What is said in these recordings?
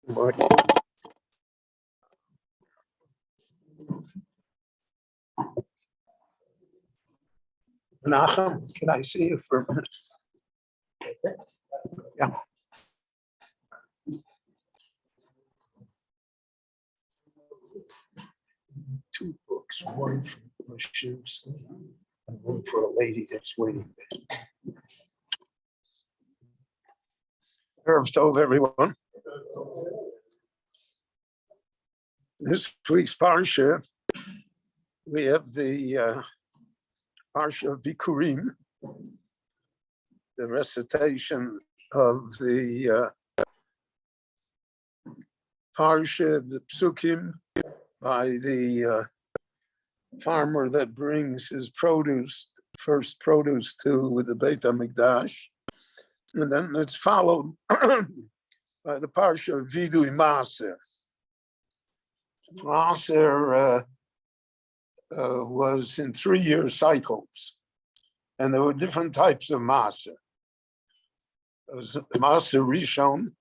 Morning. Nachum, can I see you for a minute? Yeah. Two books, one for Shiur and one for a lady that's waiting there. Erev Tov, everyone. This week's parsha, we have the parsha of Bikurim, the recitation of the parsha, the psukim, by the farmer that brings his first produce to the Beit HaMikdash. And then it's followed by the parsha of Vidui Maaser. Maaser was in 3-year cycles, and there were different types of Maaser. There was Maaser Rishon,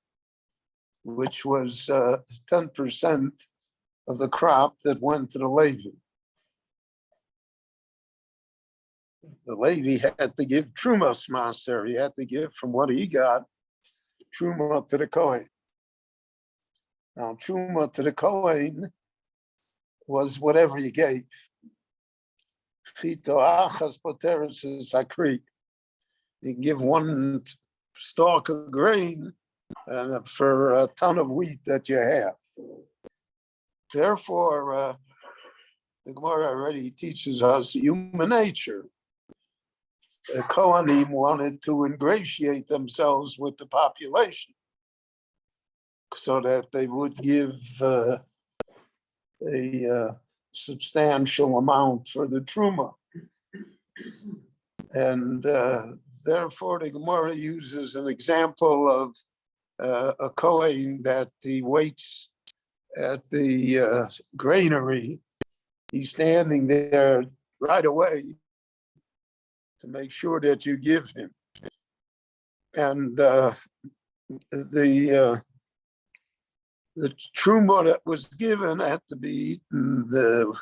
which was 10% of the crop that went to the Levi. The Levi had to give Trumas Maaser. He had to give from what he got, Truma to the Kohen. Now, Truma to the Kohen was whatever you gave. Chito achas poteres sakri. You can give one stalk of grain for a ton of wheat that you have. Therefore, the Gemara already teaches us human nature. The Kohanim wanted to ingratiate themselves with the population so that they would give a substantial amount for the Truma. And therefore, the Gemara uses an example of a Kohen that he waits at the granary. He's standing there right away to make sure that you give him. And the truma that was given had to be eaten, the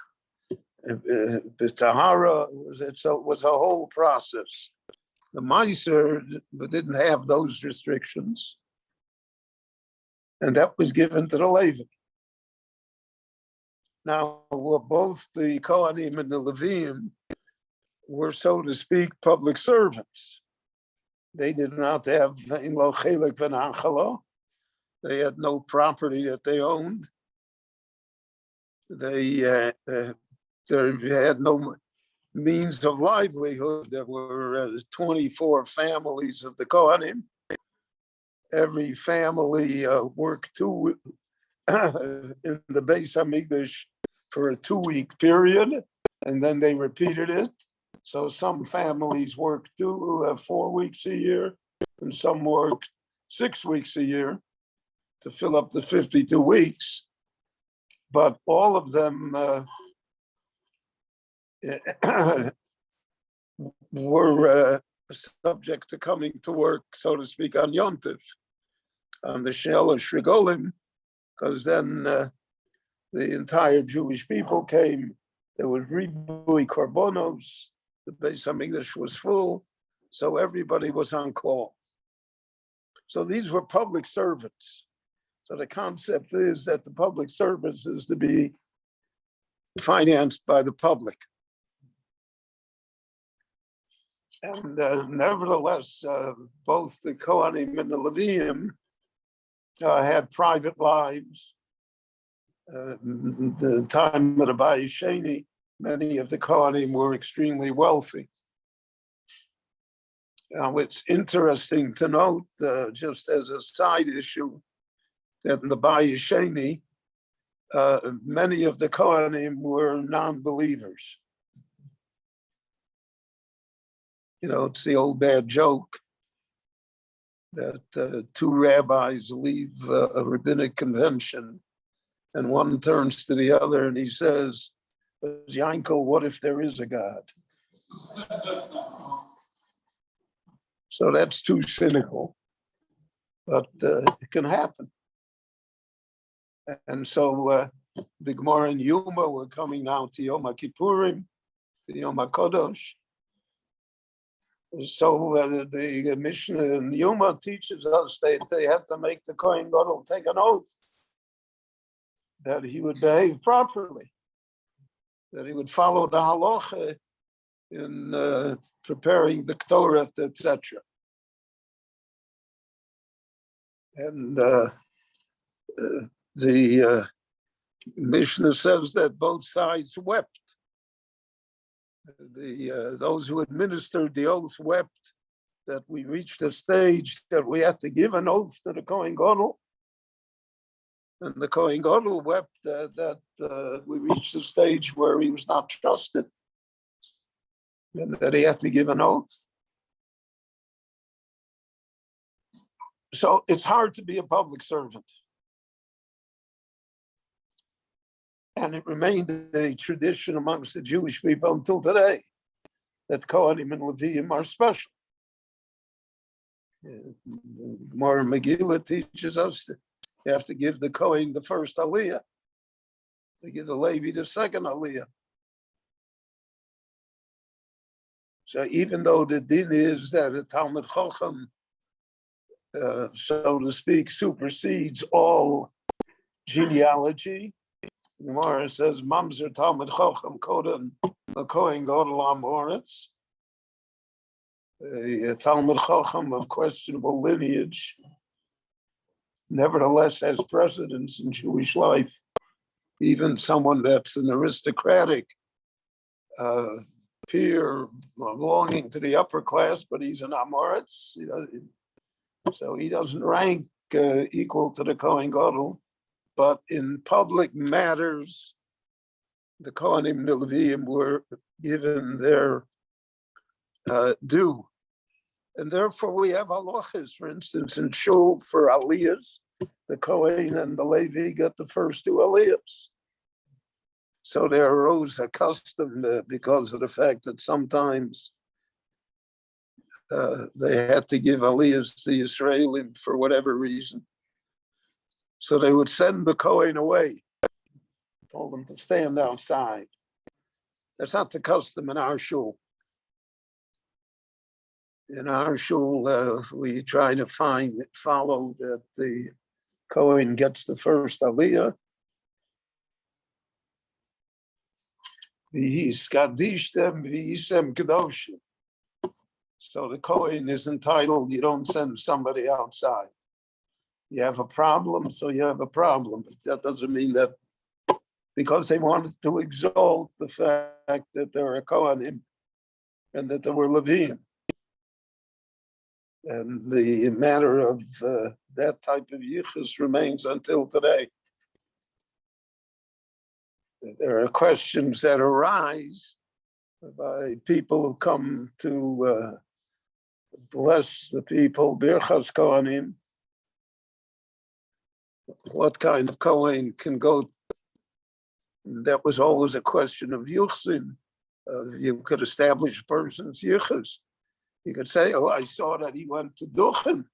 tahara was a whole process. The Meiser didn't have those restrictions, and that was given to the Levi. Now, both the Kohanim and the Levim were, so to speak, public servants. They did not have in lo chelik v'nachalo. They had no property that they owned. They had no means of livelihood. There were 24 families of the Kohanim. Every family worked in the Beis HaMikdash for a 2-week period, and then they repeated it. So some families worked 4 weeks a year, and some worked 6 weeks a year to fill up the 52 weeks. But all of them were subject to coming to work, so to speak, on Yom Tov, on the Shel Shrigolim, because then the entire Jewish people came. There was ribui korbanos. The Beis HaMikdash was full, so everybody was on call. So these were public servants. So the concept is that the public service is to be financed by the public. And nevertheless, both the Kohanim and the Levim had private lives. The time of the Bayis Sheni, many of the Kohanim were extremely wealthy. Now, it's interesting to note, just as a side issue, that in the Bayis Sheni, many of the Kohanim were non-believers. You know, it's the old bad joke that 2 rabbis leave a rabbinic convention, and one turns to the other and he says, Yankel, what if there is a God? So that's too cynical, but it can happen. And so the Gemara and Yuma were coming now to Yom Kippurim, to Yom HaKodesh. So the Mishnah in Yuma teaches us that they had to make the Kohen Gadol take an oath that he would behave properly, that he would follow the halacha in preparing the Torah, etc. And the Mishnah says that both sides wept. Those who administered the oath wept that we reached a stage that we had to give an oath to the Kohen Gadol. And the Kohen Gadol wept that we reached a stage where he was not trusted and that he had to give an oath. So it's hard to be a public servant. And it remained a tradition amongst the Jewish people until today that Kohanim and Leviim are special. More Megillah teaches us that you have to give the Kohen the first Aliyah, to give the Levi the second Aliyah. So even though the din is that a Talmid Chacham, so to speak, supersedes all genealogy, the Gemara says, Mamzer Talmid Chacham Koden the Kohen Gadol Amoritz. A Talmid Chacham of questionable lineage, nevertheless has precedence in Jewish life. Even someone that's an aristocratic peer belonging to the upper class, but he's an Amoritz, so he doesn't rank equal to the Kohen Gadol. But in public matters, the Kohanim and the Leviim were given their due. And therefore we have halachas, for instance, in Shul for aliyahs, the Kohen and the Levi got the first two aliyahs. So there arose a custom because of the fact that sometimes they had to give aliyahs to the Israelim for whatever reason. So they would send the Kohen away, told them to stand outside. That's not the custom in our shul. In our shul, we try to follow that the Kohen gets the first aliyah. So the Kohen is entitled, you don't send somebody outside. You have a problem, so you have a problem. But that doesn't mean that because they wanted to exalt the fact that there were Kohanim and that there were Leviim. And the matter of that type of yichus remains until today. There are questions that arise by people who come to bless the people, Birchas Kohanim. What kind of Kohen can go? That was always a question of Yuchsin. You could establish a person's Yichus. You could say, oh, I saw that he went to Duchen.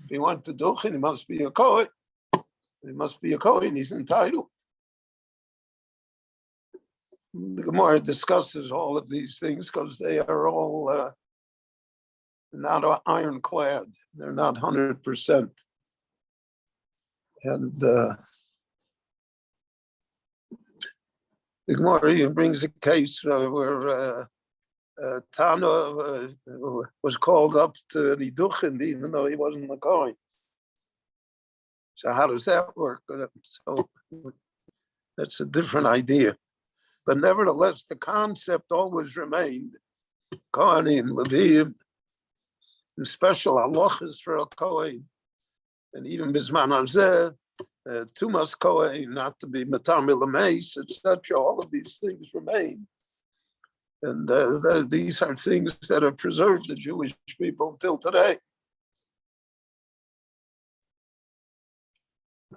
If he went to Duchen, he must be a Kohen. He must be a Kohen, he's entitled. The Gemara discusses all of these things because they are all not ironclad. They're not 100%. And the Gemara even brings a case where Tana was called up to Niduchen even though he wasn't a Kohen. So how does that work? So that's a different idea. But nevertheless, the concept always remained Kohanim, Leviim, and special halachas for a Kohen. And even Bizman Hazeh, Tumas Kohen, not to be Matamil Ameis, etc. All of these things remain. And these are things that have preserved the Jewish people till today.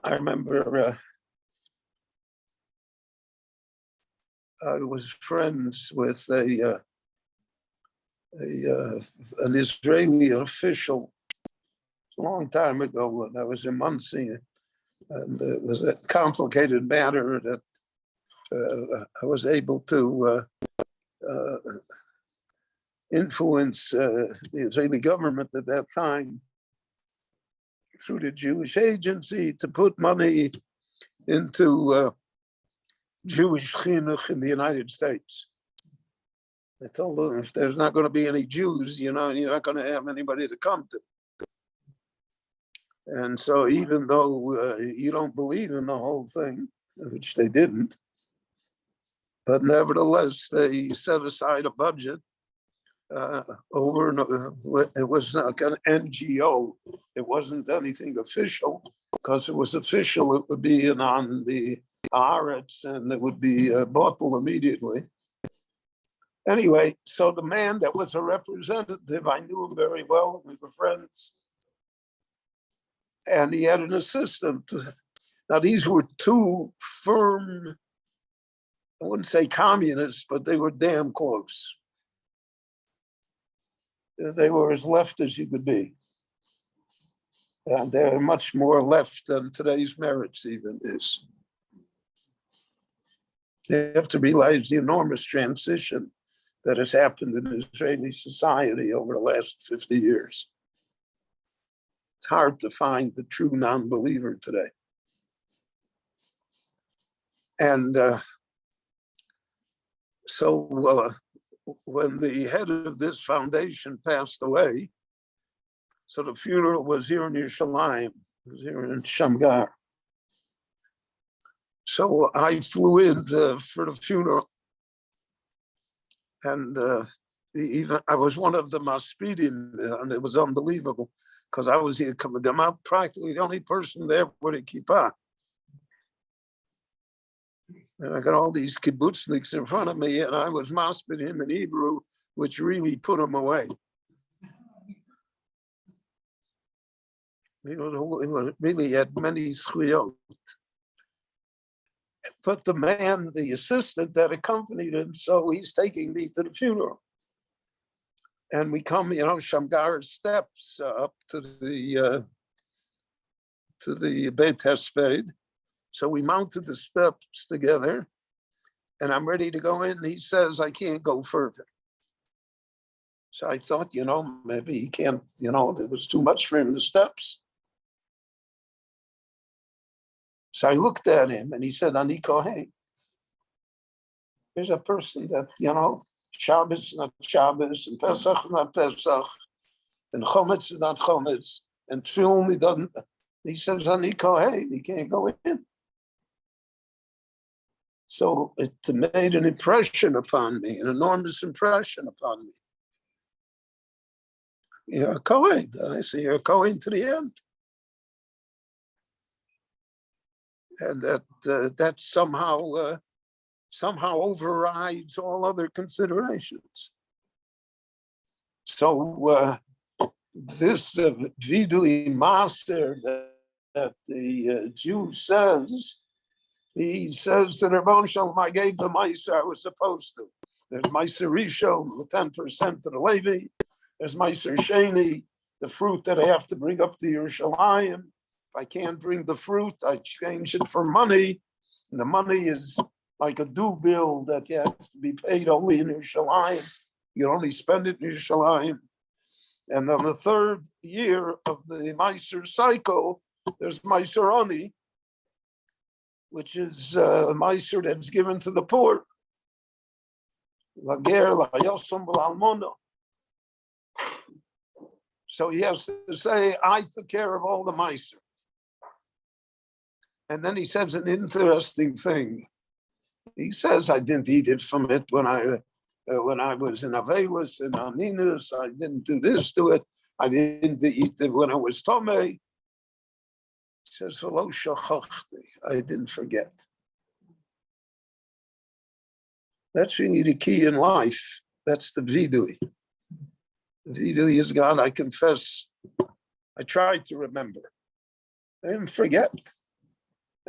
I remember I was friends with an Israeli official a long time ago when I was in Muncie. And it was a complicated matter that I was able to influence the Israeli government at that time through the Jewish agency to put money into Jewish chinuch in the United States. I told them, if there's not going to be any Jews, you're not going to have anybody to come to. And so even though you don't believe in the whole thing, which they didn't, but nevertheless, they set aside a budget over, it was like an NGO. It wasn't anything official, because if it was official, it would be on the Haaretz and it would be bottled immediately. Anyway, so the man that was a representative, I knew him very well, we were friends, and he had an assistant. Now, these were two firm, I wouldn't say communists, but they were damn close. They were as left as you could be. And they're much more left than today's Meretz even is. You have to realize the enormous transition that has happened in Israeli society over the last 50 years. It's hard to find the true non-believer today. And so when the head of this foundation passed away, so the funeral was here in Yerushalayim, it was here in Shamgar. So I flew in for the funeral, and even I was one of the maspidim, and it was unbelievable because I was here coming. I'm practically the only person there with a kippah, and I got all these kibbutzniks in front of me, and I was maspidim in Hebrew, which really put them away. It really had many zchuyot. But the man, the assistant that accompanied him, so he's taking me to the funeral. And we come, Shamgar steps up to the Beit Hesped. So we mounted the steps together, and I'm ready to go in. He says, I can't go further. So I thought, maybe he can't, it was too much for him, the steps. So I looked at him and he said, Ani Kohen. Here's a person that, Shabbos not Shabbos, and Pesach not Pesach, and Chometz is not Chometz, and Tefillin he doesn't. He says, Ani Kohen, he can't go in. So it made an impression upon me, an enormous impression upon me. You're a Kohen. I say, you're a Kohen to the end. And that somehow overrides all other considerations. So this vidui master that the Jew says, he says that Rabban Shalom, I gave the Meiser I was supposed to. There's Meiser Rishon, the 10% to the Levi. There's Meiser Sheni, the fruit that I have to bring up to Yerushalayim. I can't bring the fruit, I change it for money. And the money is like a due bill that has to be paid only in Yerushalayim. You only spend it in Yerushalayim. And on the third year of the Meiser cycle, there's Meiser Ani, which is a Meiser that's given to the poor. Lager, la yosam b'almono. So he has to say, I took care of all the Meiser. And then he says an interesting thing. He says, I didn't eat it from it when I was in Avelis and Aninus. I didn't do this to it. I didn't eat it when I was Tomei. He says, V'lo shachachti, I didn't forget. That's really the key in life. That's the vidui. The vidui is God, I confess. I tried to remember. I didn't forget.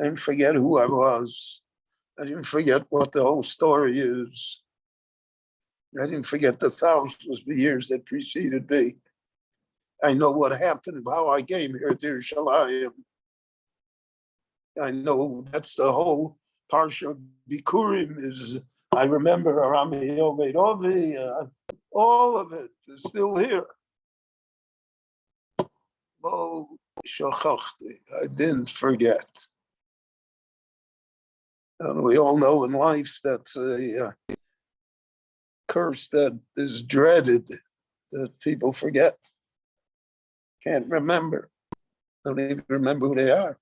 I didn't forget who I was. I didn't forget what the whole story is. I didn't forget the thousands of years that preceded me. I know what happened, how I came here to Yerushalayim. I know that's the whole Parsha Bikurim is, I remember Arami Oved Ovi, all of it is still here. Oh, Shachachti, I didn't forget. And we all know in life that's a curse that is dreaded, that people forget, can't remember, don't even remember who they are.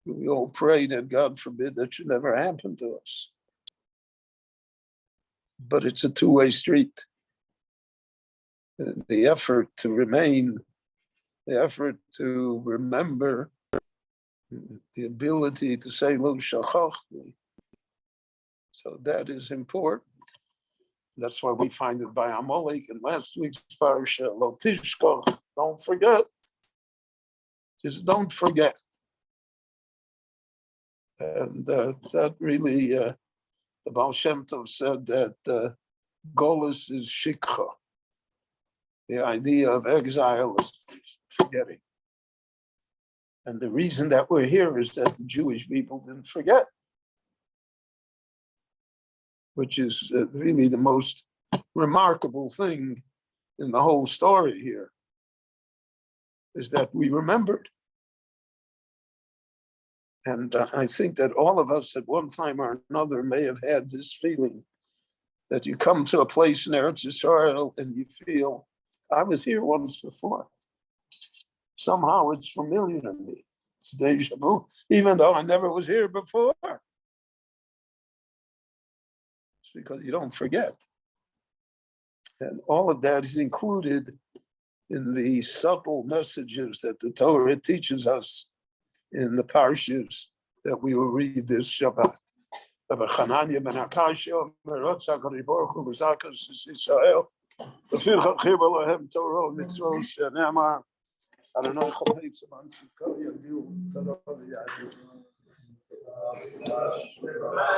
We all pray that God forbid that should never happen to us. But it's a two-way street. The effort to remain, the effort to remember, the ability to say Lo Shachachti. So that is important. That's why we find it by Amalek in last week's parsha, Lo Tishkoch, don't forget. Just don't forget. And that really, the Baal Shem Tov said that Golus is Shikha. The idea of exile is forgetting. And the reason that we're here is that the Jewish people didn't forget, which is really the most remarkable thing in the whole story here, is that we remembered. And I think that all of us at one time or another may have had this feeling that you come to a place in Eretz Yisrael and you feel, I was here once before. Somehow it's familiar to me. It's deja vu, even though I never was here before. It's because you don't forget. And all of that is included in the subtle messages that the Torah teaches us in the parshas that we will read this Shabbat. Rabbi Chananya ben Akashia, Merotz HaKadosh Baruch Hu B'Zakas Yisrael, V'filcha Chibur Lahem Torah Mitzvot Shenemar, Adonai Chomei Tzman Tzidkol Yagdilu Torah V'Yagdilu.